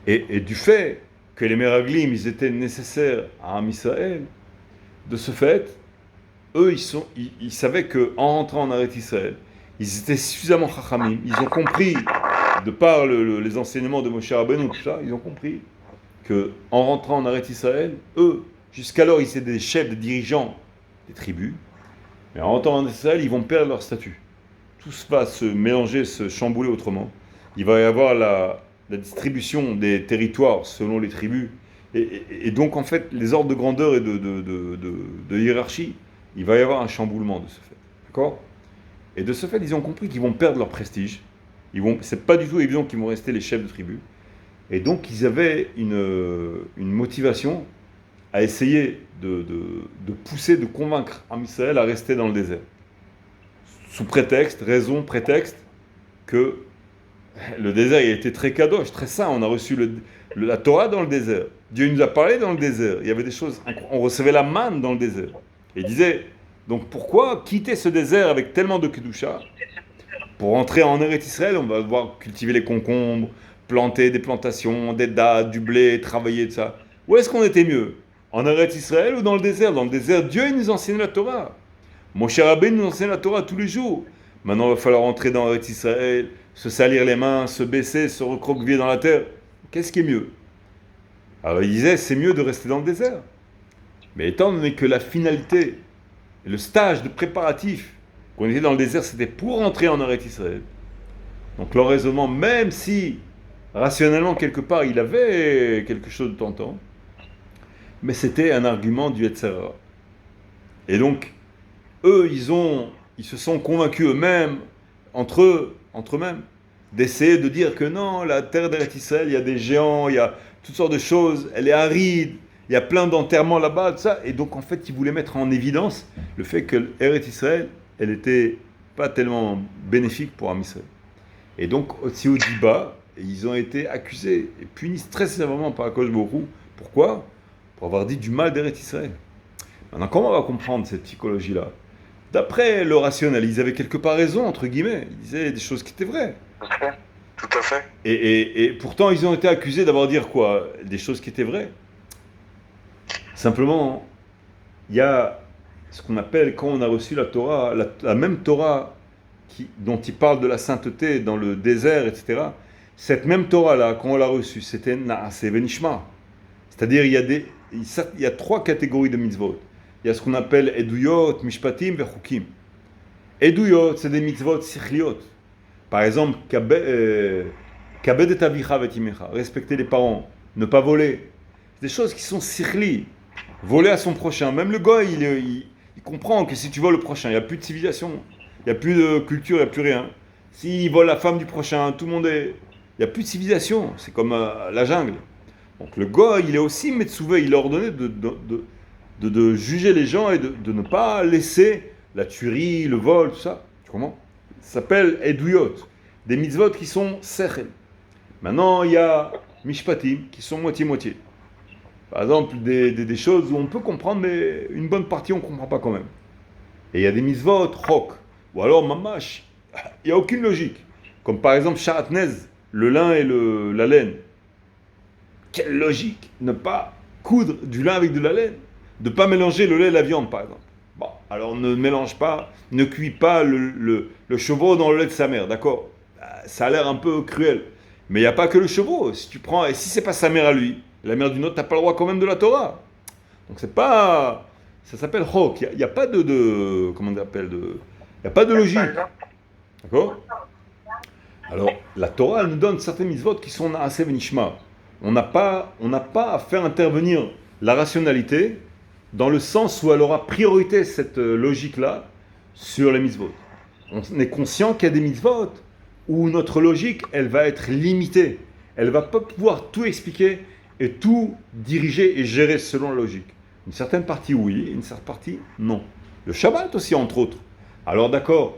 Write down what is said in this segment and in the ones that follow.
Et du fait que les Meraglim, ils étaient nécessaires à Am Israël, de ce fait, eux, ils savaient qu'en rentrant en Eretz Israël, ils étaient suffisamment chachamim, ils ont compris, de par les enseignements de Moshe Rabbeinu, tout ça, ils ont compris que en rentrant en Eretz Israël, eux, jusqu'alors, ils étaient des chefs, des dirigeants des tribus, mais en rentrant en Israël, ils vont perdre leur statut. Tout va se mélanger, se chambouler autrement. Il va y avoir la distribution des territoires selon les tribus. Et donc, en fait, les ordres de grandeur et de hiérarchie, il va y avoir un chamboulement de ce fait. D'accord? Et de ce fait, ils ont compris qu'ils vont perdre leur prestige. C'est pas du tout évident qu'ils vont rester les chefs de tribu. Et donc, ils avaient une motivation à essayer de pousser, de convaincre Am Israël à rester dans le désert. Sous prétexte que le désert il a été très kadosh, très saint. On a reçu la Torah dans le désert. Dieu nous a parlé dans le désert. Il y avait des choses, on recevait la manne dans le désert. Et il disait, donc pourquoi quitter ce désert avec tellement de kedusha pour entrer en Eretz Israël? On va devoir cultiver les concombres, planter des plantations, des dattes, du blé, travailler de ça. Où est-ce qu'on était mieux? En Eretz Israël ou dans le désert? Dans le désert, Dieu il nous enseigne la Torah. Moshe Rabbeinu nous enseigne la Torah tous les jours. Maintenant, il va falloir entrer dans Eretz Israël, se salir les mains, se baisser, se recroqueviller dans la terre. Qu'est-ce qui est mieux? Alors il disait, c'est mieux de rester dans le désert. Mais étant donné que la finalité, le stage de préparatif qu'on était dans le désert, c'était pour entrer en Eretz Israël. Donc leur raisonnement, même si rationnellement quelque part il avait quelque chose de tentant, mais c'était un argument du Yetzer Hara. Et donc eux, ils se sont convaincus eux-mêmes, entre eux-mêmes, d'essayer de dire que non, la terre d'Eretz Israël, il y a des géants, il y a toutes sortes de choses, elle est aride, il y a plein d'enterrements là-bas, tout ça. Et donc, en fait, ils voulaient mettre en évidence le fait que l'Eretz Israël, elle était pas tellement bénéfique pour Am Israël. Et donc, aussi au Diba, ils ont été accusés et punis très sévèrement par Akadosh Baruch Hu. Pourquoi? Pour avoir dit du mal d'Eretz Israël. Maintenant, comment on va comprendre cette psychologie-là? D'après le rationnel, ils avaient quelque part raison, entre guillemets. Ils disaient des choses qui étaient vraies. Tout à fait. Et pourtant, ils ont été accusés d'avoir dit quoi? Des choses qui étaient vraies. Simplement, il y a ce qu'on appelle, quand on a reçu la Torah, la même Torah dont il parle de la sainteté dans le désert, etc. Cette même Torah-là, quand on l'a reçue, c'était Naaseh Venishma. C'est-à-dire, il y a trois catégories de mitzvot. Il y a ce qu'on appelle Eduyot, Mishpatim, Vechukim. Eduyot, c'est des mitzvot sichliot. Par exemple, Kabed et avicha vetimecha, respecter les parents, ne pas voler. C'est des choses qui sont sichli. Voler à son prochain. Même le gars, il comprend que si tu voles le prochain, il n'y a plus de civilisation, il n'y a plus de culture, il n'y a plus rien. S'il vole la femme du prochain, tout le monde est... Il n'y a plus de civilisation. C'est comme la jungle. Donc le gars, il est aussi Metsouvé, il a ordonné de juger les gens et de ne pas laisser la tuerie, le vol, tout ça. Tu comprends? Ça s'appelle Eduyot, des mitzvot qui sont sechel. Maintenant, il y a Mishpatim qui sont moitié-moitié. Par exemple, des choses où on peut comprendre, mais une bonne partie on ne comprend pas quand même. Et il y a des mitzvot chok, ou alors mamash, il n'y a aucune logique. Comme par exemple Sharatnez, le lin et la laine. Quelle logique? Ne pas coudre du lin avec de la laine. De ne pas mélanger le lait et la viande, par exemple. Bon, alors ne mélange pas, ne cuis pas le chevreau dans le lait de sa mère, d'accord? Ça a l'air un peu cruel. Mais il n'y a pas que le chevreau. Si tu prends, et si c'est pas sa mère à lui, la mère d'une autre, tu n'as pas le droit quand même de la Torah. Donc c'est pas... Ça s'appelle Chok. Il n'y a pas comment on appelle il n'y a pas de logique. D'accord? Alors, la Torah, elle nous donne certaines mitzvot qui sont Naaseh Venishma. On n'a pas à faire intervenir la rationalité dans le sens où elle aura priorité cette logique-là sur les mitzvot. On est conscient qu'il y a des mitzvot où notre logique, elle va être limitée. Elle ne va pas pouvoir tout expliquer et tout diriger et gérer selon la logique. Une certaine partie, oui, une certaine partie, non. Le Shabbat aussi, entre autres. Alors d'accord,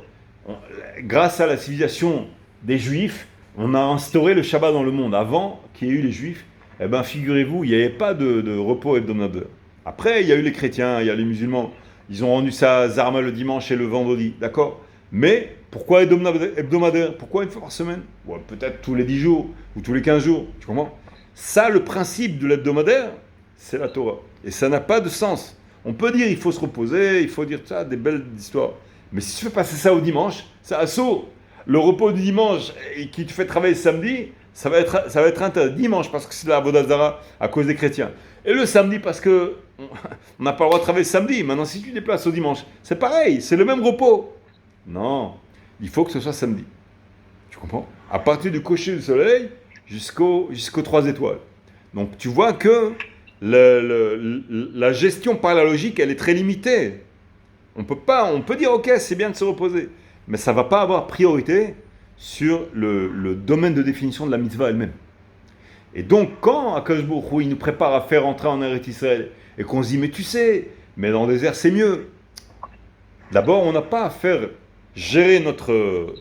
grâce à la civilisation des Juifs, on a instauré le Shabbat dans le monde. Avant qu'il y ait eu les Juifs, eh ben, figurez-vous, il n'y avait pas de repos hebdomadaire. Après, il y a eu les chrétiens, il y a les musulmans. Ils ont rendu ça zarma le dimanche et le vendredi, d'accord? Mais pourquoi hebdomadaire? Pourquoi une fois par semaine? Ouais, peut-être tous les 10 jours ou tous les 15 jours, tu comprends? Ça, le principe de l'hebdomadaire, c'est la Torah. Et ça n'a pas de sens. On peut dire il faut se reposer, il faut dire ça, des belles histoires. Mais si tu fais passer ça au dimanche, c'est assaut. Le repos du dimanche et qui te fait travailler samedi, ça va être interdit. Dimanche parce que c'est la Avodah à cause des chrétiens. Et le samedi parce que on n'a pas le droit de travailler samedi. Maintenant, si tu déplaces au dimanche, c'est pareil, c'est le même repos. Non, il faut que ce soit samedi. Tu comprends? À partir du coucher du soleil jusqu'aux 3 étoiles. Donc tu vois que la gestion par la logique, elle est très limitée. On peut dire ok, c'est bien de se reposer, mais ça ne va pas avoir priorité sur le domaine de définition de la mitzvah elle-même. Et donc quand Akadosh Baruch Hu, il nous prépare à faire entrer en Eretz Israël et qu'on se dit mais tu sais, mais dans le désert c'est mieux. D'abord, on n'a pas à faire gérer notre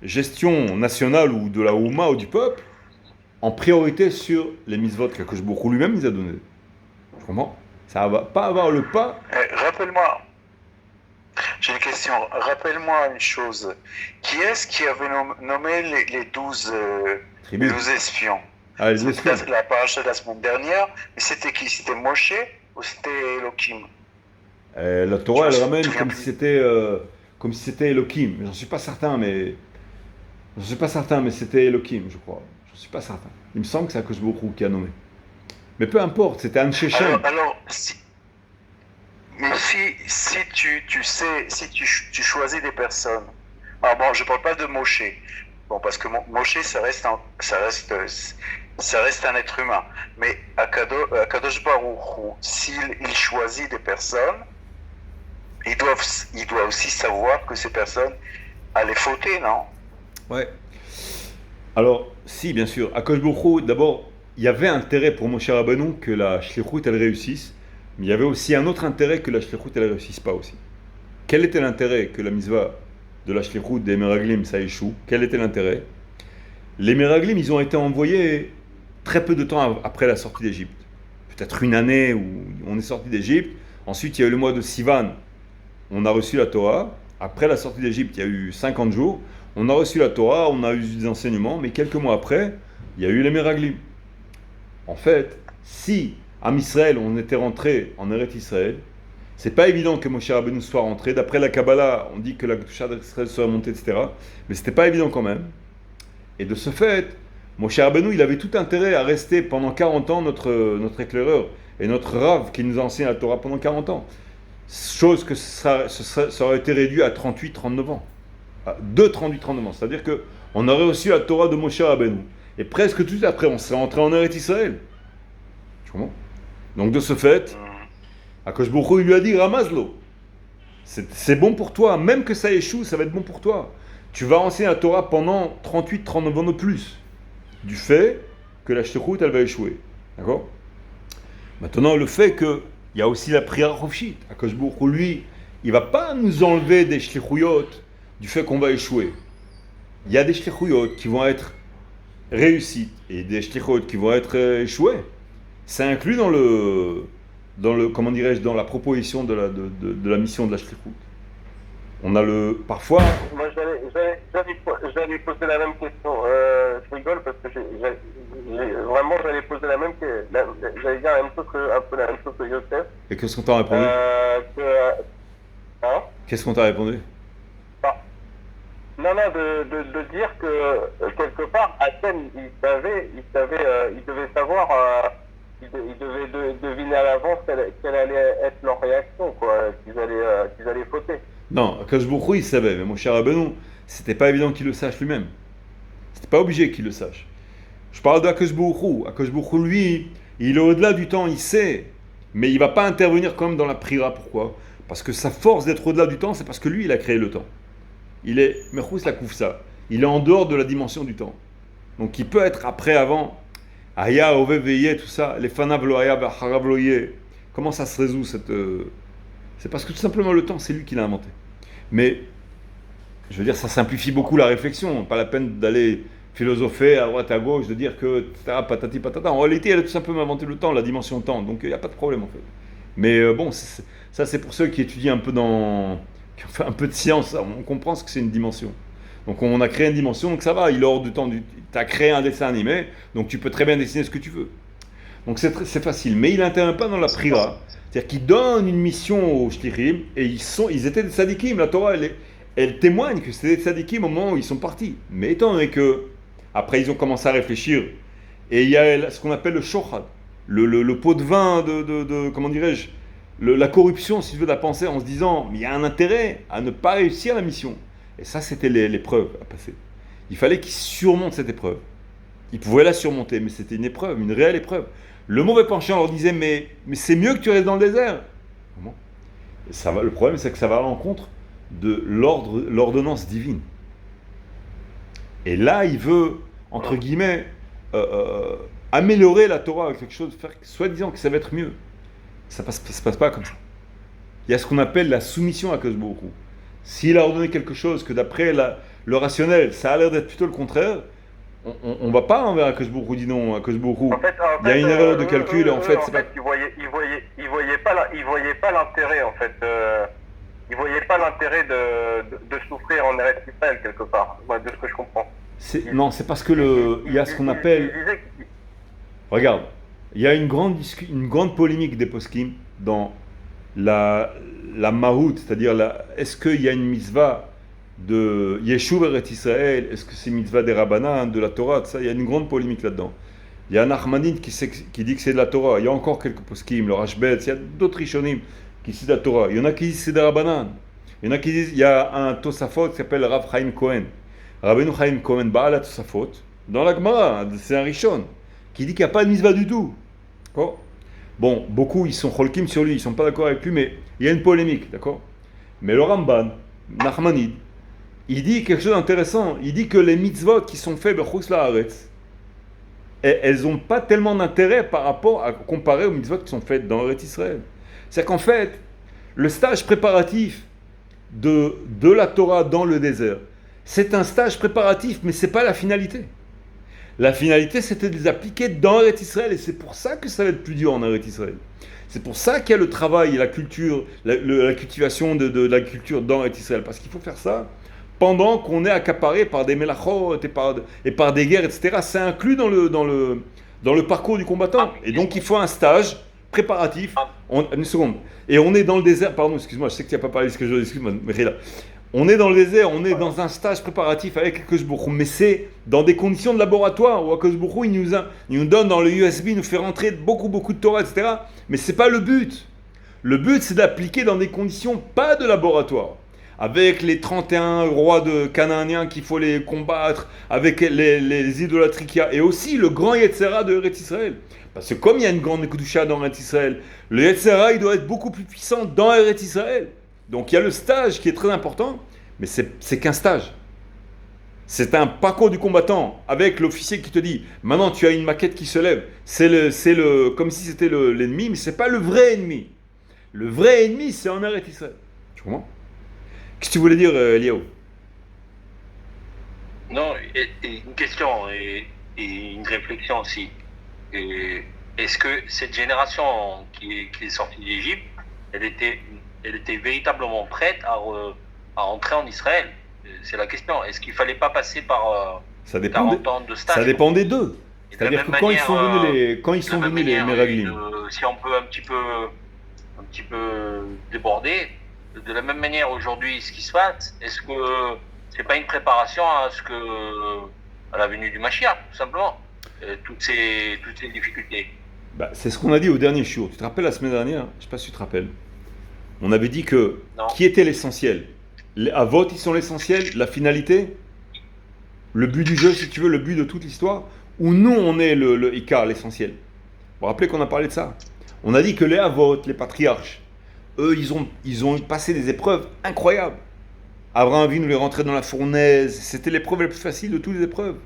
gestion nationale ou de la Houma ou du peuple en priorité sur les mitzvot qu'Akadosh Baruch Hu lui-même nous a donné. Tu comprends? Ça va pas avoir le pas. Rappelle-moi, j'ai une question. Rappelle-moi une chose. Qui est-ce qui avait nommé les 12 espions? Ah, les espions. C'était la paracha de la semaine dernière, mais c'était qui? C'était Moshe ou c'était Elohim? La Torah, elle ramène comme si c'était Elohim. J'en suis pas certain, mais c'était Elohim, je crois. J'en suis pas certain. Il me semble que c'est Akadosh Baruch Hu qui a nommé. Mais peu importe, c'était Anshe Shem. Alors si tu sais, si tu choisis des personnes. Alors bon, je parle pas de Moshe. Bon, parce que Moshe, ça reste un être humain. Mais Akadosh Baruch Hu, s'il choisit des personnes, il doit aussi savoir que ces personnes allaient fauter, non? Ouais. Alors, si, bien sûr. Akadosh Baruch Hu, d'abord, il y avait intérêt pour Moshe Rabbeinu que la Shlichut, elle réussisse, mais il y avait aussi un autre intérêt que la Shlichut, elle ne réussisse pas aussi. Quel était l'intérêt que la mitzvah de la Shlichut des Meraglim, ça échoue? Quel était l'intérêt? Les Meraglim, ils ont été envoyés très peu de temps après la sortie d'Égypte. Peut-être une année où on est sorti d'Égypte. Ensuite, il y a eu le mois de Sivan. On a reçu la Torah. Après la sortie d'Égypte, il y a eu 50 jours. On a reçu la Torah, on a eu des enseignements, mais quelques mois après, il y a eu les Meraglim. En fait, si à Israël, on était rentré en Eretz Israël, c'est pas évident que Moshe Rabbeinu soit rentré. D'après la Kabbalah, on dit que la Kedusha d'Israël soit montée, etc. Mais c'était pas évident quand même. Et de ce fait, Moshe Rabbeinu, il avait tout intérêt à rester pendant 40 ans notre éclaireur et notre Rav qui nous enseigne la Torah pendant 40 ans. Chose que ça aurait été réduit à 38-39 ans. À 38-39 ans. C'est-à-dire qu'on aurait reçu la Torah de Moshe Rabbeinu. Et presque tout de suite après, on serait entré en Eretz Israël. Tu comprends? Donc de ce fait, Akadosh Baruch Hu lui a dit Ramazlo. C'est bon pour toi, même que ça échoue, ça va être bon pour toi. Tu vas enseigner la Torah pendant 38-39 ans de plus. Du fait que la Shlichut, elle va échouer. D'accord? Maintenant, le fait qu'il y a aussi la prière Chofshit. Akadosh Baruch Hu, lui, il ne va pas nous enlever des Shlichuyot du fait qu'on va échouer. Il y a des Shlichuyot qui vont être réussies et des Shlichuyot qui vont être échouées. C'est inclus dans comment dirais-je, dans la proposition de la mission de la Shlichut. On a parfois. Moi, j'allais poser la même question. Je rigole parce que vraiment, j'allais poser j'allais dire un peu la même chose que Yosef. Et qu'est-ce qu'on t'a répondu? Qu'est-ce qu'on t'a répondu? Non, de dire que quelque part, Hachem, il devait savoir, il devait deviner à l'avance quelle allait être leur réaction, quoi, qu'ils allaient fauter. Non, Akadosh Baruch Hu, il savait, mais mon cher Rabbeinu, c'était pas évident qu'il le sache lui-même. C'était pas obligé qu'il le sache. Je parle d'Akadosh Baruch Hu. Akadosh Baruch Hu, lui, il est au-delà du temps, il sait, mais il va pas intervenir comme dans la prière. Pourquoi? Parce que sa force d'être au-delà du temps, c'est parce que lui, il a créé le temps. Il est Mechous la Koufsa. Il est en dehors de la dimension du temps. Donc il peut être après, avant. Aya, Ove, Veye, tout ça. Les Fanav, Loaya, Harav, Loye. Comment ça se résout C'est parce que tout simplement le temps, c'est lui qui l'a inventé. Mais, je veux dire, ça simplifie beaucoup la réflexion. Pas la peine d'aller philosopher à droite, à gauche, de dire que patati patata. En réalité, elle a tout simplement inventé le temps, la dimension temps. Donc il n'y a pas de problème en fait. Mais bon, ça c'est pour ceux qui étudient un peu qui ont fait un peu de science, on comprend ce que c'est une dimension. Donc on a créé une dimension, donc ça va, il est hors du temps. Tu as créé un dessin animé, donc tu peux très bien dessiner ce que tu veux. Donc c'est facile, mais il n'intervient pas dans la prière. C'est-à-dire qu'il donne une mission aux shlichim, et ils étaient des tzadikim. La Torah, elle témoigne que c'était des tzadikim au moment où ils sont partis. Mais étant donné que, après ils ont commencé à réfléchir, et il y a ce qu'on appelle le shochad, le pot de vin comment dirais-je, la corruption, si tu veux, de la pensée, en se disant, mais il y a un intérêt à ne pas réussir la mission. Et ça, c'était l'épreuve à passer. Il fallait qu'ils surmontent cette épreuve. Ils pouvaient la surmonter, mais c'était une épreuve, une réelle épreuve. Le mauvais penchant leur disait, mais c'est mieux que tu restes dans le désert. Comment ? Le problème, c'est que ça va à l'encontre de l'ordonnance divine. Et là, il veut, entre guillemets, améliorer la Torah avec quelque chose, soi-disant que ça va être mieux. Ça se passe pas comme ça. Il y a ce qu'on appelle la soumission à Akadosh Baruch Hu. S'il a ordonné quelque chose que d'après le rationnel, ça a l'air d'être plutôt le contraire, on va pas envers Akadosh Baruch Hu, dis non, Akadosh Baruch Hu. Il y a une erreur de calcul, et en fait, c'est pas... Il voyait pas l'intérêt, en fait. Il voyait pas l'intérêt de souffrir en Eretz Israël, quelque part, de ce que je comprends. Non, c'est parce que il y a ce qu'on appelle... Regarde, il y a une grande polémique des poskim dans la mahout, c'est-à-dire est-ce qu'il y a une mitzvah de Yeshuv Eretz Israël, est-ce que c'est mitzvah des Rabbanan, de la Torah, tout ça, il y a une grande polémique là-dedans. Il y a un Nachmanide qui dit que c'est de la Torah, il y a encore quelques poskim, le Rashbet, il y a d'autres Rishonim qui disent de la Torah, il y en a qui disent que c'est des Rabbanan, il y en a qui disent, il y a un Tosafot qui s'appelle Rav Chaim Cohen, Rabbeinu Chaim Cohen, Baal Tosafot, dans la Gemara, c'est un Rishon, qui dit qu'il n'y a pas de mitzvah du tout. D'accord ? Bon, beaucoup ils sont cholkim sur lui, ils ne sont pas d'accord avec lui, mais il y a une polémique, d'accord ? Mais le Ramban, Nachmanide, il dit quelque chose d'intéressant. Il dit que les mitzvot qui sont faits b'chutz la'aretz, elles n'ont pas tellement d'intérêt par rapport à comparer aux mitzvot qui sont faites dans l'Eretz Israël. C'est-à-dire qu'en fait, le stage préparatif de la Torah dans le désert, c'est un stage préparatif, mais ce n'est pas la finalité. La finalité, c'était de les appliquer dans l'Eretz Israël, et c'est pour ça que ça va être plus dur en Eretz Israël. C'est pour ça qu'il y a le travail et la culture, la cultivation de la culture dans l'Eretz Israël, parce qu'il faut faire ça pendant qu'on est accaparé par des melachot et par des guerres, etc. C'est inclus dans le parcours du combattant. Et donc il faut un stage préparatif. Une seconde. Et on est dans le désert, pardon, excuse-moi, je sais que tu n'as pas parlé de ce que je veux, excuse-moi, mais là. On est dans le désert, on est dans un stage préparatif avec Akadosh Baruch Hu, mais c'est dans des conditions de laboratoire où Akadosh Baruch Hu, il nous donne dans le USB, il nous fait rentrer beaucoup de Torah, etc. Mais ce n'est pas le but. Le but, c'est d'appliquer dans des conditions pas de laboratoire. Avec les 31 rois de Cananéens qu'il faut les combattre, avec les idolâtries qu'il y a, et aussi le grand Yetzera de Eretz Israël. Parce que comme il y a une grande Kedusha dans Eretz Israël, le Yetzera, il doit être beaucoup plus puissant dans Eretz Israël. Donc il y a le stage qui est très important, mais c'est qu'un stage. C'est un parcours du combattant avec l'officier qui te dit maintenant tu as une maquette qui se lève. C'est comme si c'était l'ennemi, mais c'est pas le vrai ennemi. Le vrai ennemi, c'est en Eretz Israël. Tu comprends ? Qu'est-ce que tu voulais dire, Eliaou ? Non, et une question et une réflexion aussi. Est-ce que cette génération qui est sortie d'Égypte, elle était véritablement prête à rentrer en Israël? C'est la question. Est-ce qu'il ne fallait pas passer par 40 ans de stage? Ça dépendait d'eux. C'est-à-dire que quand ils sont venus les Meraglim. Si on peut un petit peu déborder, de la même manière aujourd'hui, ce qui se passe, est-ce que c'est pas une préparation à la venue du Mashiach, tout simplement, toutes ces difficultés? C'est ce qu'on a dit au dernier shiur. Tu te rappelles la semaine dernière? Je ne sais pas si tu te rappelles. On avait dit que qui était l'essentiel? Les Avot, ils sont l'essentiel, la finalité, le but du jeu, si tu veux, le but de toute l'histoire, ou nous, on est le Ikar, l'essentiel. Vous vous rappelez qu'on a parlé de ça? On a dit que les Avot, les patriarches, eux, ils ont passé des épreuves incroyables. Abraham Avinu les rentrer dans la fournaise, c'était l'épreuve la plus facile de toutes les épreuves.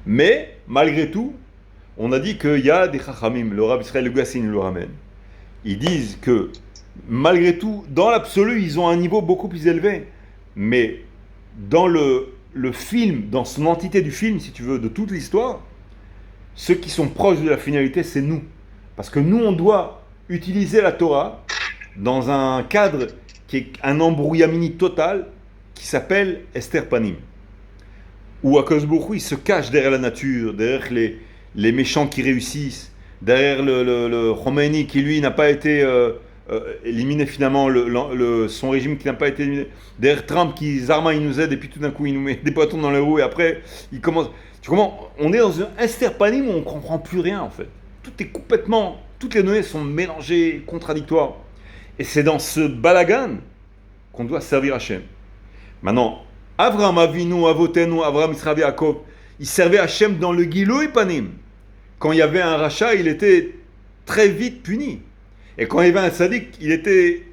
Mais, malgré tout, on a dit qu'il y a des Chachamim, le Rav Israël Gassin le ramène. Ils disent que, malgré tout, dans l'absolu, ils ont un niveau beaucoup plus élevé. Mais, dans le film, dans son entité du film, si tu veux, de toute l'histoire, ceux qui sont proches de la finalité, c'est nous. Parce que nous, on doit utiliser la Torah dans un cadre qui est un embrouillamini total qui s'appelle Esther Panim. où Akadosh Baruch Hu, il se cache derrière la nature, derrière les méchants qui réussissent, derrière le Khomeini qui lui n'a pas été éliminé finalement, son régime qui n'a pas été éliminé, derrière Trump qui Zarma il nous aide et puis tout d'un coup il nous met des bâtons dans les roues et après il commence. Tu comprends? On est dans un esterpanim où on ne comprend plus rien en fait. Tout est complètement, toutes les données sont mélangées, contradictoires. Et c'est dans ce balagan qu'on doit servir Hachem. Maintenant, Avraham Avinu, Avotenu, Avraham Israël Yaakov, il servait Hachem dans le Gilui Panim. Quand il y avait un rachat, il était très vite puni. Et quand il y avait un sadique, il était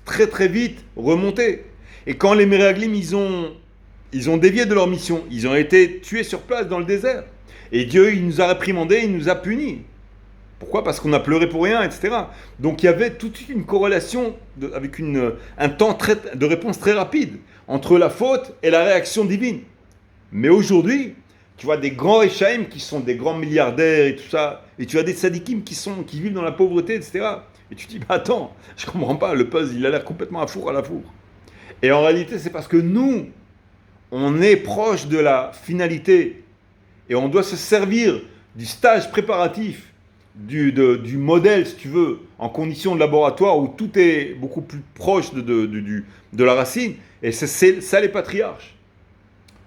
très très vite remonté. Et quand les Meraglim, ils ont dévié de leur mission, ils ont été tués sur place dans le désert. Et Dieu, il nous a réprimandés, il nous a punis. Pourquoi? Parce qu'on a pleuré pour rien, etc. Donc il y avait toute une corrélation avec un temps de réponse très rapide entre la faute et la réaction divine. Mais aujourd'hui, tu vois des grands Réchaïm qui sont des grands milliardaires et tout ça, et tu as des sadikim qui vivent dans la pauvreté, etc. Et tu te dis, bah attends, je comprends pas, le puzzle, il a l'air complètement à la four. Et en réalité, c'est parce que nous, on est proche de la finalité, et on doit se servir du stage préparatif, du modèle, si tu veux, en conditions de laboratoire où tout est beaucoup plus proche de la racine, et c'est ça les patriarches.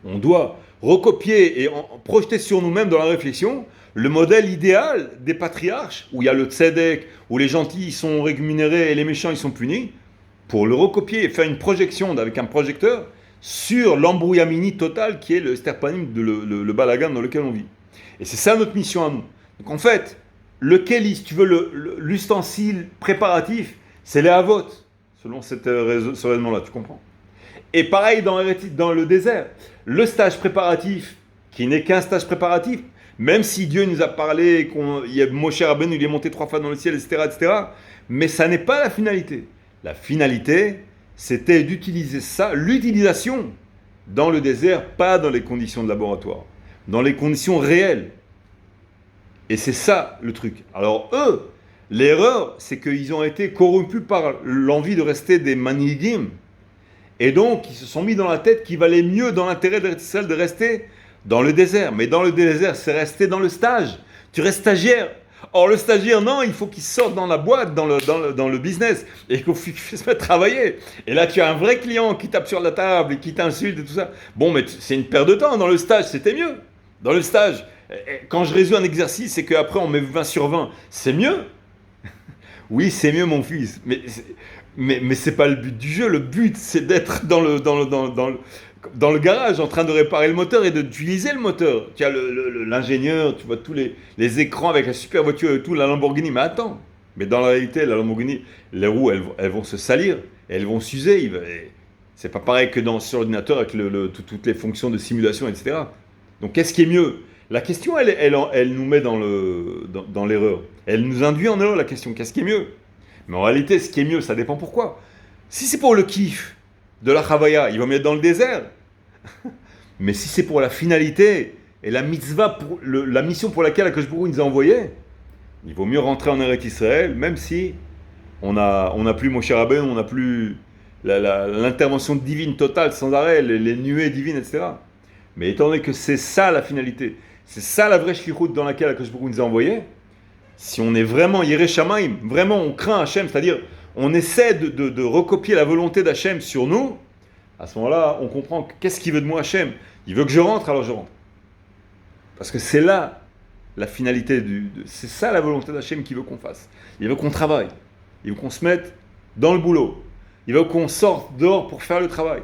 On doit recopier et projeter sur nous-mêmes dans la réflexion le modèle idéal des patriarches, où il y a le tzedek, où les gentils sont rémunérés et les méchants ils sont punis, pour le recopier et faire une projection avec un projecteur sur l'embrouillamini total qui est le sterpanim, le balagan dans lequel on vit. Et c'est ça notre mission à nous. Donc en fait, le kéli, si tu veux, l'ustensile préparatif, c'est les avot, selon ce raisonnement-là, tu comprends? Et pareil dans le désert, le stage préparatif, qui n'est qu'un stage préparatif, même si Dieu nous a parlé, Moshe Rabbeinu, il est monté 3 fois dans le ciel, etc., mais ça n'est pas la finalité. La finalité, c'était d'utiliser ça, l'utilisation dans le désert, pas dans les conditions de laboratoire, dans les conditions réelles. Et c'est ça le truc. Alors eux, l'erreur, c'est qu'ils ont été corrompus par l'envie de rester des manigim. Et donc, ils se sont mis dans la tête qu'il valait mieux dans l'intérêt d'Israël de rester dans le désert. Mais dans le désert, c'est rester dans le stage. Tu restes stagiaire. Or, le stagiaire, non, il faut qu'il sorte dans la boîte, dans le business. Et qu'il faut qu'il se mette à travailler. Et là, tu as un vrai client qui tape sur la table et qui t'insulte et tout ça. Bon, mais c'est une perte de temps. Dans le stage, c'était mieux. Dans le stage, quand je résous un exercice, c'est qu'après, on met 20 sur 20. C'est mieux. Oui, c'est mieux, mon fils. Mais c'est pas le but du jeu. Le but, c'est d'être dans le garage, en train de réparer le moteur et d'utiliser le moteur. Tu as l'ingénieur, tu vois tous les écrans avec la super voiture et tout, la Lamborghini. Mais attends, mais dans la réalité, la Lamborghini, les roues, elles vont se salir, et elles vont s'user. C'est pas pareil que sur l'ordinateur avec toutes les fonctions de simulation, etc. Donc, qu'est-ce qui est mieux? La question, elle nous met dans l'erreur. Elle nous induit en erreur la question. Qu'est-ce qui est mieux? Mais en réalité, ce qui est mieux, ça dépend pourquoi. Si c'est pour le kiff de la Chavaya, il va me mettre dans le désert. Mais si c'est pour la finalité et la mitzvah, la mission pour laquelle Akadosh Baruch Hu nous a envoyés, il vaut mieux rentrer en Eretz Israël, même si on n'a plus Moshe Rabbeinu, on n'a plus l'intervention divine totale sans arrêt, les nuées divines, etc. Mais étant donné que c'est ça la finalité, c'est ça la vraie shlichut dans laquelle Akadosh Baruch Hu nous a envoyés, si on est vraiment Yireh Shamayim, vraiment on craint Hachem, c'est-à-dire on essaie de recopier la volonté d'Hachem sur nous, à ce moment-là, on comprend qu'est-ce qu'il veut de moi Hachem. Il veut que je rentre, alors je rentre. Parce que c'est là la finalité, c'est ça la volonté d'Hachem qu'il veut qu'on fasse. Il veut qu'on travaille, il veut qu'on se mette dans le boulot, il veut qu'on sorte dehors pour faire le travail.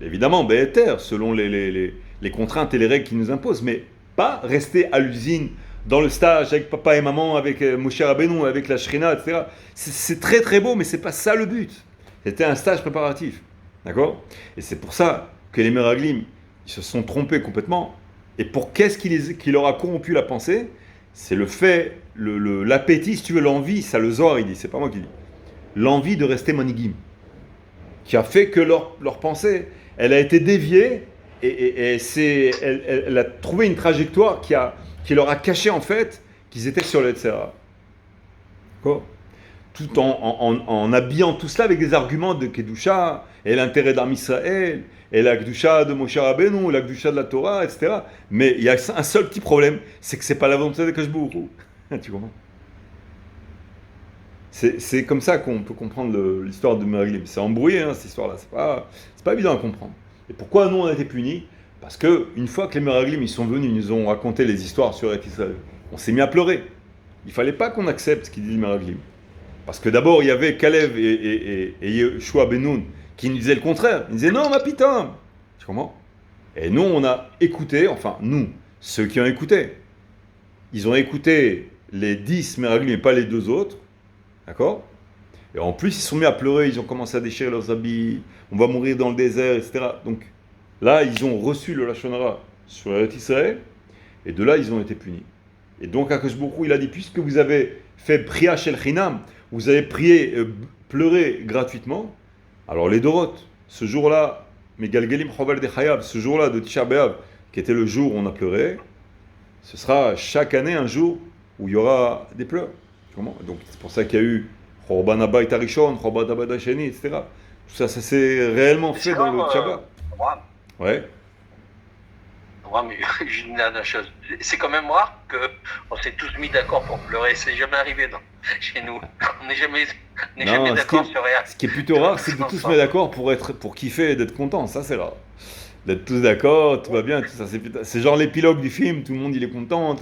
Évidemment, Béhéter, selon les contraintes et les règles qu'il nous imposent, mais pas rester à l'usine, dans le stage, avec papa et maman, avec Moshe Rabbeinu, avec la Shrina, etc. C'est très très beau, mais c'est pas ça le but. C'était un stage préparatif. D'accord? Et c'est pour ça que les Meraglim, ils se sont trompés complètement. Et pour qu'est-ce qui leur a corrompu la pensée? C'est le fait, l'appétit, si tu veux, l'envie, ça le Zohar, il dit, c'est pas moi qui dis. L'envie de rester manigim. Qui a fait que leur pensée, elle a été déviée et elle a trouvé une trajectoire qui leur a caché en fait qu'ils étaient sur le Yetzirah. D'accord? tout en habillant tout cela avec des arguments de Kedusha, et l'intérêt d'Am Israël, et la Kedusha de Moshe Rabbeinu, la Kedusha de la Torah, etc. Mais il y a un seul petit problème, c'est que c'est pas la volonté de Kadosh Baruch Hu. Tu comprends? C'est comme ça qu'on peut comprendre l'histoire de Meraglim. C'est embrouillé, hein, cette histoire-là, c'est pas évident à comprendre. Et pourquoi nous on a été punis? Parce que une fois que les Meraglim ils sont venus, ils nous ont raconté les histoires sur Eretz Israël, on s'est mis à pleurer. Il fallait pas qu'on accepte ce qu'ils disent les Meraglim. Parce que d'abord, il y avait Kalev et Yeshua ben Nun qui nous disaient le contraire. Ils disaient non, ma putain. Tu comprends? Et nous, on a écouté, enfin, nous, ceux qui ont écouté. Ils ont écouté les 10 Meraglim et pas les 2 autres. D'accord? Et en plus, ils se sont mis à pleurer, ils ont commencé à déchirer leurs habits. On va mourir dans le désert, etc. Donc là, ils ont reçu le Lashon Hara sur Eretz Israël. Et de là, ils ont été punis. Et donc, Akadosh Baruch Hu, il a dit, puisque vous avez fait Priya Shel Chinam, vous avez prié, pleuré gratuitement, alors les Dorot, ce jour-là, Megalgelim Choval de Chayab, ce jour-là de Tisha B'Av, qui était le jour où on a pleuré, ce sera chaque année un jour où il y aura des pleurs. Comment? Donc c'est pour ça qu'il y a eu Chorban Habayit Harishon, Chorban Habayit Hasheni, etc. Tout ça, ça s'est réellement fait dans le Shabbat. Ouais. Ouais, mais je dis la chose. C'est quand même rare qu'on s'est tous mis d'accord pour pleurer. C'est jamais arrivé chez nous. On n'est jamais d'accord sur rien. Ce qui est plutôt rare, c'est de tous se mettre d'accord pour kiffer et d'être content. Ça, c'est rare. D'être tous d'accord, tout va bien, tout ça. C'est genre l'épilogue du film, tout le monde il est content.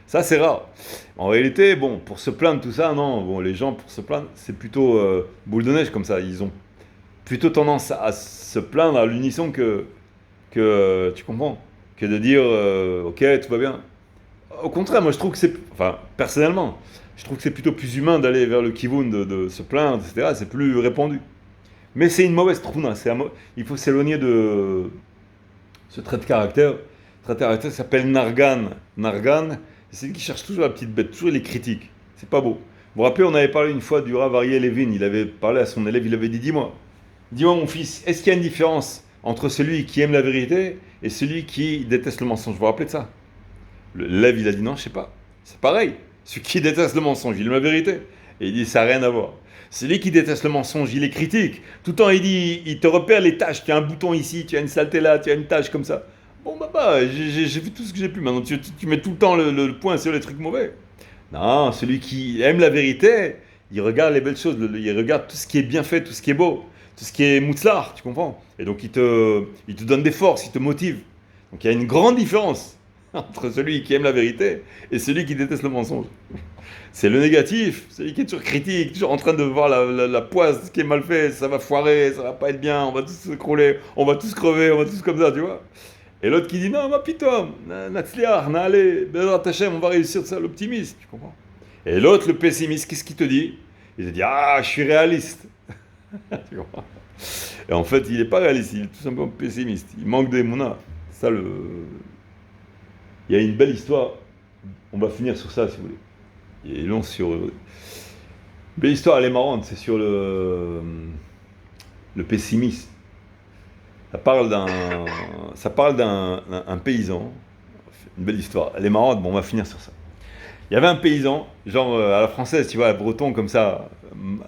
Ça, c'est rare. En réalité, bon, pour se plaindre, tout ça, non. Bon, les gens, pour se plaindre, c'est plutôt boule de neige comme ça. Ils ont plutôt tendance à se plaindre à l'unisson que tu comprends, que de dire ok, tout va bien. Au contraire, moi je trouve que personnellement, je trouve que c'est plutôt plus humain d'aller vers le kivun, de se plaindre, etc. C'est plus répandu. Mais c'est une mauvaise trouna. Il faut s'éloigner de ce trait de caractère. Le trait de caractère s'appelle Nargan. Nargan, c'est lui qui cherche toujours la petite bête, toujours les critiques. C'est pas beau. Vous vous rappelez, on avait parlé une fois du Rav Aryeh Levin. Il avait parlé à son élève, il avait dit dis-moi mon fils, est-ce qu'il y a une différence entre celui qui aime la vérité et celui qui déteste le mensonge? Vous vous rappelez de ça? L'élève, il a dit non, je sais pas. C'est pareil. Celui qui déteste le mensonge, il aime la vérité. Et il dit ça n'a rien à voir. Celui qui déteste le mensonge, il est critique. Tout le temps, il te repère les tâches. Tu as un bouton ici, tu as une saleté là, tu as une tâche comme ça. Bon, j'ai vu tout ce que j'ai pu. Maintenant, tu mets tout le temps le point sur les trucs mauvais. Non, celui qui aime la vérité, il regarde les belles choses. Il regarde tout ce qui est bien fait, tout ce qui est beau. Tout ce qui est moutzlar, tu comprends? Et donc il te donne des forces, il te motive. Donc il y a une grande différence entre celui qui aime la vérité et celui qui déteste le mensonge. C'est le négatif, celui qui est toujours critique, toujours en train de voir la poisse, ce qui est mal fait, ça va foirer, ça va pas être bien, on va tous s'écrouler, on va tous crever, on va tous comme ça, tu vois. Et l'autre qui dit non, ma pitom, natsliar, n'allez, Bezrat Hashem, on va réussir, ça, l'optimiste, tu comprends? Et l'autre, le pessimiste, qu'est-ce qu'il te dit? Il te dit ah, je suis réaliste. Et en fait, il n'est pas réaliste, il est tout simplement pessimiste. Il manque d'émouna. Il y a une belle histoire. On va finir sur ça, si vous voulez. Il est long sur. Belle histoire, elle est marrante. C'est sur le pessimiste. Ça parle d'un paysan. Une belle histoire. Elle est marrante. Bon, on va finir sur ça. Il y avait un paysan, genre à la française, tu vois, à breton, comme ça,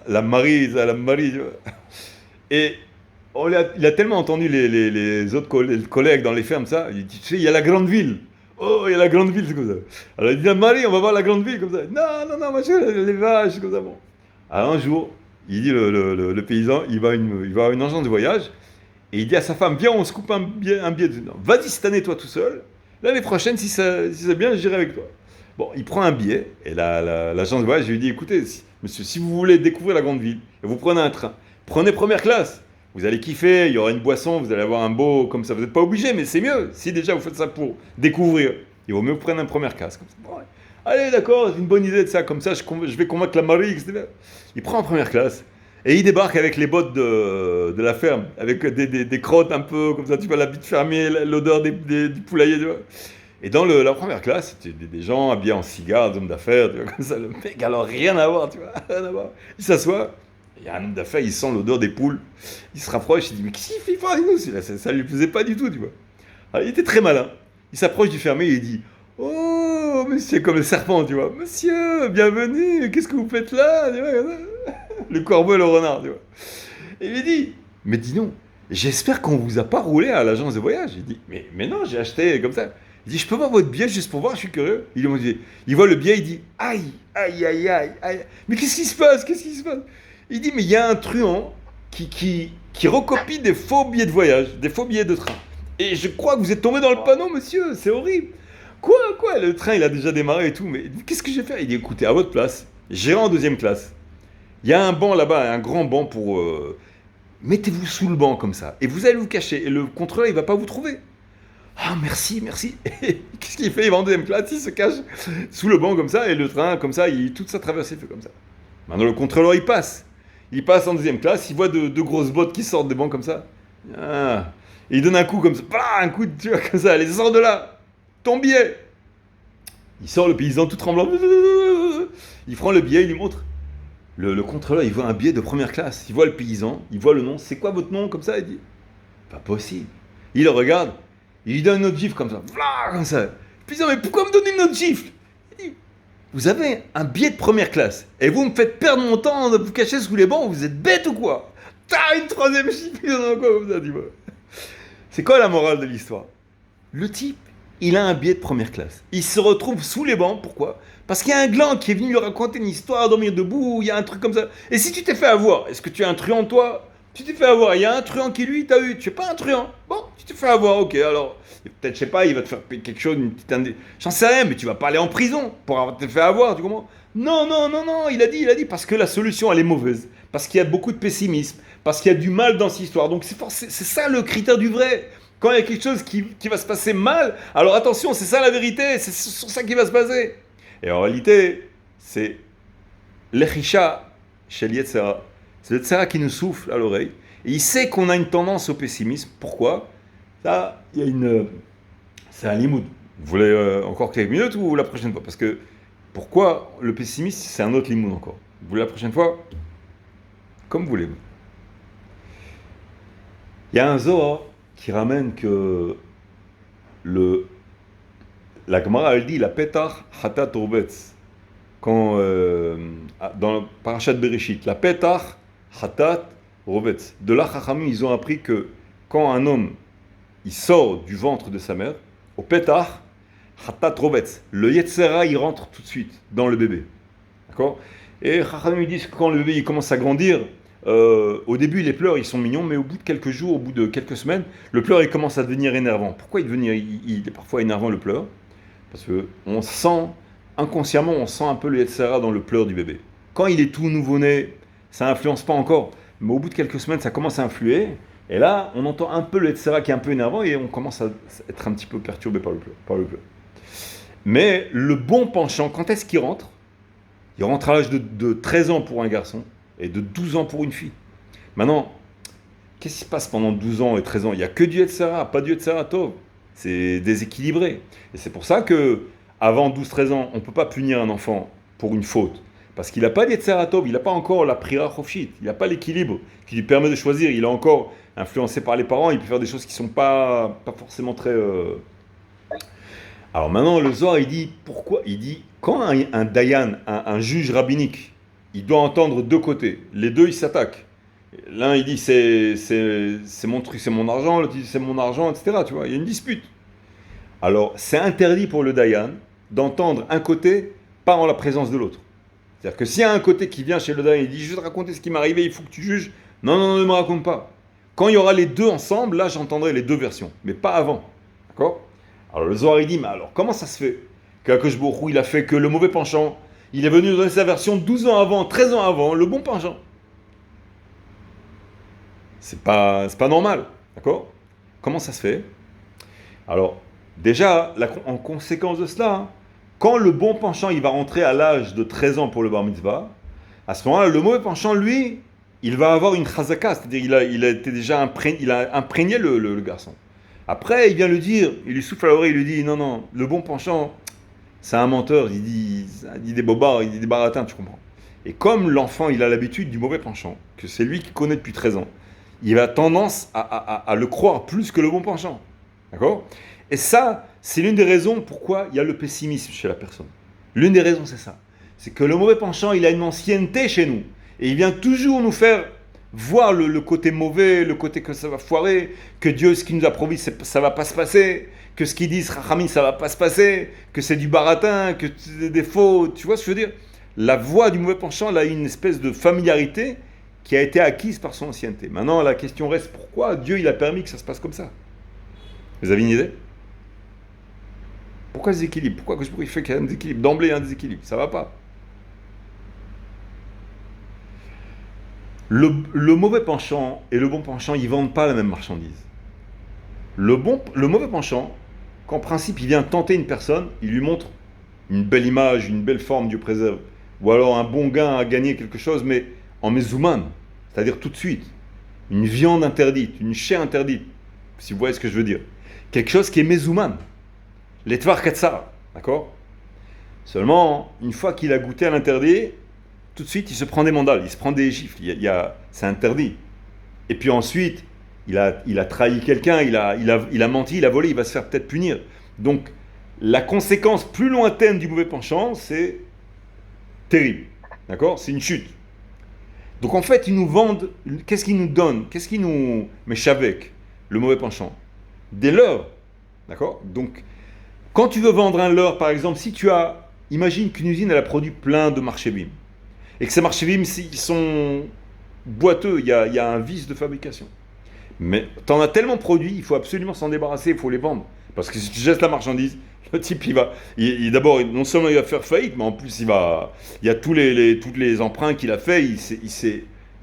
la Marie, tu vois. Et il a tellement entendu les autres collègues dans les fermes, ça, il dit, tu sais, il y a la grande ville. Oh, il y a la grande ville, c'est comme ça. Alors il dit, Marie, on va voir la grande ville, comme ça. Non, machin, les vaches, comme ça, bon. Alors un jour, il dit, le paysan, il va à une agence de voyage, et il dit à sa femme, viens, on se coupe un billet. Vas-y cette année, toi tout seul. L'année prochaine, si c'est bien, j'irai avec toi. Bon, il prend un billet, et l'agence de voyage lui dit, écoutez, monsieur, si vous voulez découvrir la grande ville, et vous prenez un train, prenez première classe, vous allez kiffer, il y aura une boisson, vous allez avoir un beau, comme ça, vous n'êtes pas obligé, mais c'est mieux, si déjà vous faites ça pour découvrir, il vaut mieux que vous preniez une première classe, comme ça. Bon, ouais. Allez, d'accord, c'est une bonne idée de ça, comme ça, je vais convaincre la Marie, etc. Il prend en première classe, et il débarque avec les bottes de la ferme, avec des crottes un peu, comme ça, tu vois, la bite fermée, l'odeur du poulailler, tu vois. Et dans la première classe, c'était des gens habillés en cigares, des hommes d'affaires, tu vois, comme ça. Le mec, alors rien à voir, tu vois, rien à voir. Il s'assoit, il y a un homme d'affaires, il sent l'odeur des poules. Il se rapproche, il dit, mais qu'est-ce qu'il fait avec nous? Ça lui plaisait pas du tout, tu vois. Alors, il était très malin. Il s'approche du fermier et il dit, oh, monsieur, comme le serpent, tu vois. Monsieur, bienvenue, qu'est-ce que vous faites là? Le corbeau et le renard, tu vois. Et il lui dit, mais dis donc, j'espère qu'on vous a pas roulé à l'agence de voyage. Il dit, mais non, j'ai acheté comme ça. Il dit, je peux voir votre billet juste pour voir, je suis curieux. Il voit le billet, il dit, aïe, aïe, aïe, aïe, aïe. Mais qu'est-ce qui se passe? Qu'est-ce qui se passe? Il dit, mais il y a un truand qui recopie des faux billets de voyage, des faux billets de train. Et je crois que vous êtes tombé dans le panneau, monsieur, c'est horrible. Quoi? Le train, il a déjà démarré et tout, mais qu'est-ce que j'ai fait? Il dit, écoutez, à votre place, j'irai en deuxième classe. Il y a un banc là-bas, un grand banc pour... mettez-vous sous le banc comme ça, et vous allez vous cacher, et le contrôleur, il va pas vous trouver. Ah, merci. Et qu'est-ce qu'il fait? Il va en deuxième classe, il se cache sous le banc comme ça, et le train, comme ça, toute sa traversée fait comme ça. Maintenant, le contrôleur, il passe. Il passe en deuxième classe, il voit deux grosses bottes qui sortent des bancs comme ça. Ah. Et il donne un coup comme ça, un coup, tu vois, comme ça, allez, sors de là, ton billet. Il sort le paysan tout tremblant. Il prend le billet, il lui montre. Le contrôleur, il voit un billet de première classe. Il voit le paysan, il voit le nom. C'est quoi votre nom? Comme ça, il dit. Pas possible. Il le regarde, il lui donne une autre gifle comme ça. Comme ça. Le paysan, mais pourquoi me donner une autre gifle? Il dit, vous avez un billet de première classe et vous me faites perdre mon temps de vous cacher sous les bancs, vous êtes bête ou quoi? T'as une troisième gifle, il donne encore comme ça, dis-moi. C'est quoi la morale de l'histoire? Le type, il a un billet de première classe. Il se retrouve sous les bancs, pourquoi? Parce qu'il y a un gland qui est venu lui raconter une histoire, dormir debout, il y a un truc comme ça. Et si tu t'es fait avoir, est-ce que tu es un truand toi? Tu t'es fait avoir, il y a un truand qui lui t'a eu, tu es pas un truand. Bon, tu t'es fait avoir, ok, alors, peut-être, je sais pas, il va te faire payer quelque chose, une petite j'en sais rien, mais tu vas pas aller en prison pour avoir te fait avoir, tu comprends? Non, il a dit, parce que la solution, elle est mauvaise. Parce qu'il y a beaucoup de pessimisme, parce qu'il y a du mal dans cette histoire. Donc c'est ça le critère du vrai. Quand il y a quelque chose qui va se passer mal, alors attention, c'est ça la vérité, c'est sur ça qui va se passer. Et en réalité, c'est l'echisha chez l'Yetzera. C'est le Yetzera qui nous souffle à l'oreille. Et il sait qu'on a une tendance au pessimisme. Pourquoi? Ça, il y a c'est un limoud. Vous voulez encore quelques minutes ou la prochaine fois? Parce que pourquoi le pessimisme, c'est un autre limoud encore. Vous voulez la prochaine fois? Comme vous voulez. Il y a un Zohar qui ramène que la Gemara, elle dit la Petach Hatat Robetz. Quand dans le Parashat Bereshit, la Petach Hatat Robetz. De là, Chachamim, ils ont appris que quand un homme il sort du ventre de sa mère, au Petach Hatat Robetz, le Yetzera il rentre tout de suite dans le bébé. D'accord? Et Chachamim ils disent que quand le bébé il commence à grandir, au début les pleurs ils sont mignons, mais au bout de quelques jours, au bout de quelques semaines, le pleur il commence à devenir énervant. Pourquoi il est parfois énervant le pleur? Parce que inconsciemment on sent un peu le Yetzera dans le pleur du bébé. Quand il est tout nouveau-né, ça influence pas encore, mais au bout de quelques semaines ça commence à influer, et là on entend un peu le Yetzera qui est un peu énervant et on commence à être un petit peu perturbé par le pleur. Mais le bon penchant, quand est-ce qu'il rentre? Il rentre à l'âge de 13 ans pour un garçon et de 12 ans pour une fille. Maintenant, qu'est-ce qui se passe pendant 12 ans et 13 ans? Il n'y a que du Yetzera, pas du Yetzera Tov. C'est déséquilibré. Et c'est pour ça que avant 12-13 ans, on ne peut pas punir un enfant pour une faute. Parce qu'il n'a pas de Yetzera Tov, il n'a pas encore la Prira Chofshit, il n'a pas l'équilibre qui lui permet de choisir. Il est encore influencé par les parents, il peut faire des choses qui ne sont pas forcément très... Alors maintenant, le Zohar, il dit, pourquoi? Il dit, quand un dayan, un juge rabbinique, il doit entendre deux côtés, les deux, ils s'attaquent. L'un, il dit, c'est mon truc, c'est mon argent, l'autre, il dit, c'est mon argent, etc. Tu vois, il y a une dispute. Alors, c'est interdit pour le dayan d'entendre un côté, pas en la présence de l'autre. C'est-à-dire que s'il y a un côté qui vient chez le dayan, il dit, je vais te raconter ce qui m'est arrivé, il faut que tu juges. Non, ne me raconte pas. Quand il y aura les deux ensemble, là, j'entendrai les deux versions, mais pas avant. D'accord? Alors le Zohar il dit, mais alors comment ça se fait qu'Akadosh Baruch Hu, il a fait que le mauvais penchant, il est venu donner sa version 12 ans avant, 13 ans avant, le bon penchant? C'est pas normal, d'accord? Comment ça se fait? Alors, déjà, en conséquence de cela, quand le bon penchant il va rentrer à l'âge de 13 ans pour le bar mitzvah, à ce moment-là, le mauvais penchant, lui, il va avoir une chazaka, c'est-à-dire il a été déjà imprégné le garçon. Après, il vient le dire, il lui souffle à l'oreille, il lui dit, non, le bon penchant, c'est un menteur, il dit des bobards, il dit des baratins, tu comprends. Et comme l'enfant, il a l'habitude du mauvais penchant, que c'est lui qui connaît depuis 13 ans, il a tendance à le croire plus que le bon penchant. D'accord? Et ça, c'est l'une des raisons pourquoi il y a le pessimisme chez la personne. L'une des raisons, c'est ça. C'est que le mauvais penchant, il a une ancienneté chez nous. Et il vient toujours nous faire voir le côté mauvais, le côté que ça va foirer, que Dieu, ce qu'il nous a promis, ça va pas se passer, que ce qu'ils disent, Rachamim, ça va pas se passer, que c'est du baratin, que c'est des faux. Tu vois ce que je veux dire? La voix du mauvais penchant, elle a une espèce de familiarité qui a été acquise par son ancienneté. Maintenant, la question reste, pourquoi Dieu il a permis que ça se passe comme ça? Vous avez une idée? Pourquoi ce déséquilibre? Pourquoi il fait qu'il y a un déséquilibre? D'emblée, un déséquilibre. Ça va pas. Le mauvais penchant et le bon penchant, ils ne vendent pas la même marchandise. Le mauvais penchant, qu'en principe, il vient tenter une personne, il lui montre une belle image, une belle forme, Dieu préserve, ou alors un bon gain à gagner quelque chose, mais en mezouman, c'est-à-dire tout de suite. Une viande interdite, une chair interdite, si vous voyez ce que je veux dire. Quelque chose qui est mezouman. L'etvar katsar, d'accord? Seulement, une fois qu'il a goûté à l'interdit, tout de suite, il se prend des mandales, il se prend des gifles, c'est interdit. Et puis ensuite, il a trahi quelqu'un, il a menti, il a volé, il va se faire peut-être punir. Donc, la conséquence plus lointaine du mauvais penchant, c'est terrible. D'accord? C'est une chute. Donc en fait, ils nous vendent, qu'est-ce qu'ils nous donnent? Qu'est-ce qu'ils nous méchent avec le mauvais penchant? Des leurres. D'accord? Donc, quand tu veux vendre un leurre, par exemple, imagine qu'une usine, elle a produit plein de marchébim. Et que ces marchébim, ils sont boiteux, il y a un vice de fabrication. Mais tu en as tellement produit, il faut absolument s'en débarrasser, il faut les vendre. Parce que si tu jettes la marchandise, le type, d'abord, non seulement il va faire faillite, mais en plus, il y a tous les emprunts qu'il a fait, il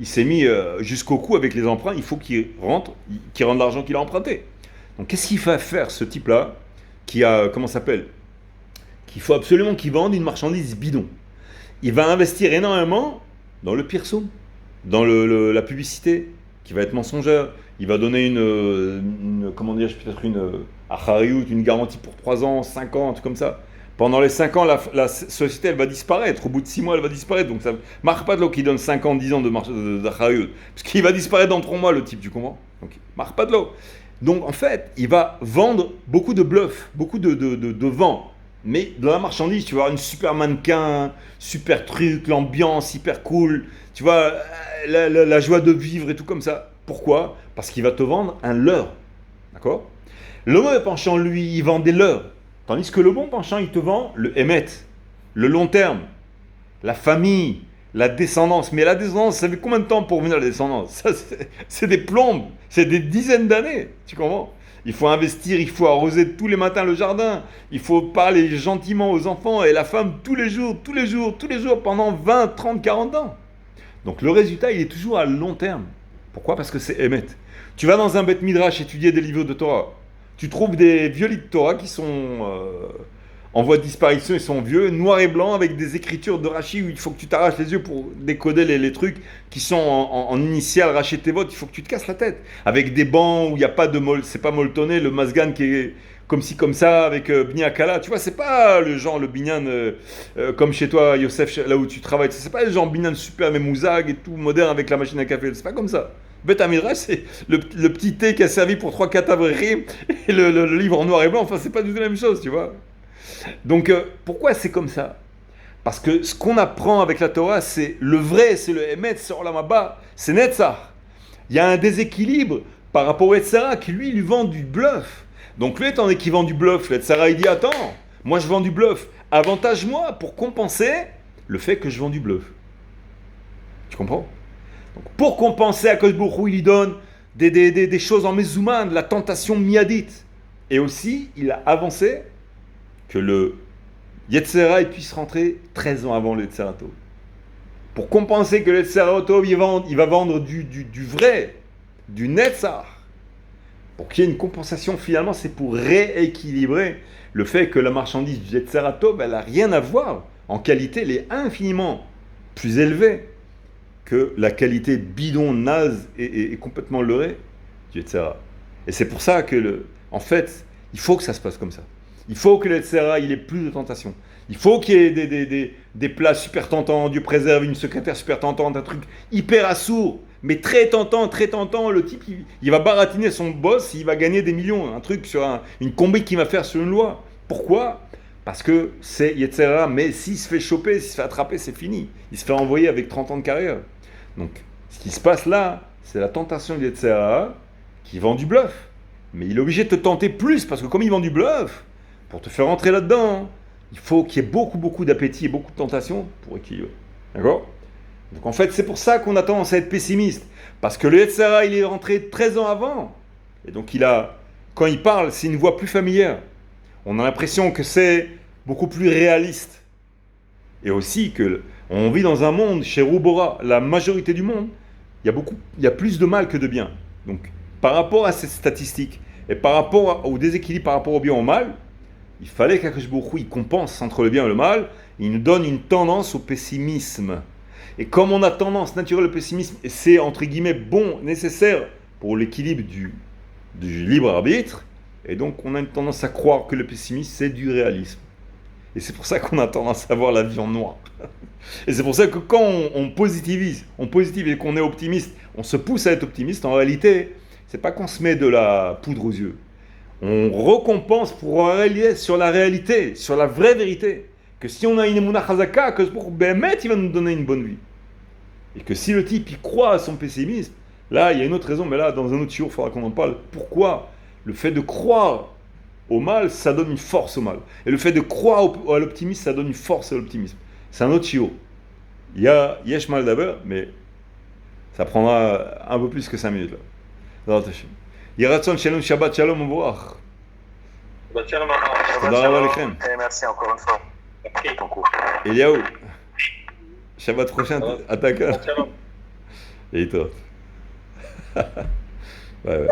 s'est mis jusqu'au cou avec les emprunts, il faut qu'il rende l'argent qu'il a emprunté. Donc qu'est-ce qu'il va faire, ce type-là, qu'il faut absolument qu'il vende une marchandise bidon. Il va investir énormément dans le pirsum, dans la publicité, qui va être mensongère. Il va donner peut-être une achariout, une garantie pour 3 ans, 5 ans, un truc comme ça. Pendant les 5 ans, la société, elle va disparaître. Au bout de 6 mois, elle va disparaître. Donc ça marche pas de l'eau qui donne 5 ans, 10 ans d'achariout. Parce qu'il va disparaître dans 3 mois, le type, tu comprends? Donc, marche pas de l'eau. Donc, en fait, il va vendre beaucoup de bluff, beaucoup de vent. Mais dans la marchandise, tu vas avoir une super mannequin, super truc, l'ambiance hyper cool, tu vois, la joie de vivre et tout comme ça. Pourquoi? Parce qu'il va te vendre un leurre. D'accord? Le mauvais penchant, lui, il vend des leurres. Tandis que le bon penchant, il te vend le émet, le long terme, la famille, la descendance. Mais la descendance, ça fait combien de temps pour venir la descendance? Ça, c'est des plombes, c'est des dizaines d'années. Tu comprends? Il faut investir, il faut arroser tous les matins le jardin, il faut parler gentiment aux enfants et la femme tous les jours, pendant 20, 30, 40 ans. Donc le résultat, il est toujours à long terme. Pourquoi? Parce que c'est émet. Tu vas dans un Beth Midrash étudier des livres de Torah. Tu trouves des vieux livres de Torah qui sont en voie de disparition, ils sont vieux, noirs et blancs, avec des écritures de Rashi où il faut que tu t'arraches les yeux pour décoder les trucs qui sont en initial Rashi Tevot, il faut que tu te casses la tête. Avec des bancs où il n'y a pas c'est pas molletonné, le masgan qui est comme ci, comme ça, avec Bni Akala. Tu vois, c'est pas le genre, le binyan, comme chez toi, Yosef, là où tu travailles. C'est pas le genre binyan super mémouzag et tout moderne avec la machine à café. C'est pas comme ça. Beth Amidrash, c'est le petit thé qui a servi pour 3-4 avririm et le livre en noir et blanc. Enfin, c'est pas du tout la même chose, tu vois. Donc, pourquoi c'est comme ça? Parce que ce qu'on apprend avec la Torah, c'est le vrai, c'est le Emet, c'est Olam Haba, c'est Netzach. Il y a un déséquilibre par rapport au Yetzara qui lui vend du bluff. Donc lui, étant donné qu'il vend du bluff, le Yetzara il dit attends, moi je vends du bluff, avantage-moi pour compenser le fait que je vends du bluff. Tu comprends? Donc pour compenser à Kosh Baruch Hu, il lui donne des choses en mezouman, de la tentation miadite. Et aussi, il a avancé que le Yetzera il puisse rentrer 13 ans avant le Yetzera Tov. Pour compenser que le Yetzera Tov il va vendre du vrai, du Netzach. Pour qu'il y ait une compensation, finalement, c'est pour rééquilibrer le fait que la marchandise du Yetzera Tov, elle n'a rien à voir. En qualité, elle est infiniment plus élevée que la qualité bidon, naze et complètement leurrée du Yetzera. Et c'est pour ça que, en fait, il faut que ça se passe comme ça. Il faut que le Yetzera, il ait plus de tentation. Il faut qu'il y ait des plats super tentants, Dieu préserve, une secrétaire super tentante, un truc hyper assourd, mais très tentant. Le type, il va baratiner son boss, il va gagner des millions. Un truc sur une combi qu'il va faire sur une loi. Pourquoi? Parce que c'est Yetzera, mais s'il se fait choper, s'il se fait attraper, c'est fini. Il se fait envoyer avec 30 ans de carrière. Donc, ce qui se passe là, c'est la tentation de Yetzera qui vend du bluff. Mais il est obligé de te tenter plus, parce que comme il vend du bluff, pour te faire rentrer là-dedans, il faut qu'il y ait beaucoup d'appétit et beaucoup de tentation pour équilibrer. D'accord? Donc en fait, c'est pour ça qu'on a tendance à être pessimiste. Parce que le Yetzera, il est rentré 13 ans avant. Et donc quand il parle, c'est une voix plus familière. On a l'impression que c'est beaucoup plus réaliste. Et aussi on vit dans un monde, chez Roubora, la majorité du monde, il y a plus de mal que de bien. Donc, par rapport à cette statistique, et par rapport au déséquilibre par rapport au bien et au mal, il fallait qu'Akadosh Baruch Hu, il compense entre le bien et le mal, il nous donne une tendance au pessimisme. Et comme on a tendance naturelle au pessimisme, et c'est entre guillemets bon, nécessaire pour l'équilibre du libre arbitre, et donc on a une tendance à croire que le pessimisme c'est du réalisme. Et c'est pour ça qu'on a tendance à voir la vie en noir. Et c'est pour ça que quand on positive et qu'on est optimiste, on se pousse à être optimiste, en réalité, c'est pas qu'on se met de la poudre aux yeux. On récompense pour réaliser sur la réalité, sur la vraie vérité. Que si on a une émouna chazaka, que pour Bémet, il va nous donner une bonne vie. Et que si le type, il croit à son pessimisme, là, il y a une autre raison, mais là, dans un autre jour, il faudra qu'on en parle. Pourquoi le fait de croire au mal, ça donne une force au mal. Et le fait de croire à l'optimisme, ça donne une force à l'optimisme. C'est un autre chiot. Il y a Yesh Mal d'abord, mais ça prendra un peu plus que 5 minutes là. Yiratzon Shalom Shabbat Shalom Mouvoach. Bah, tiens, Et merci encore une fois pour ton cours. Eliaou. Shabbat prochain, attaque. Shalom. Et toi. Ouais.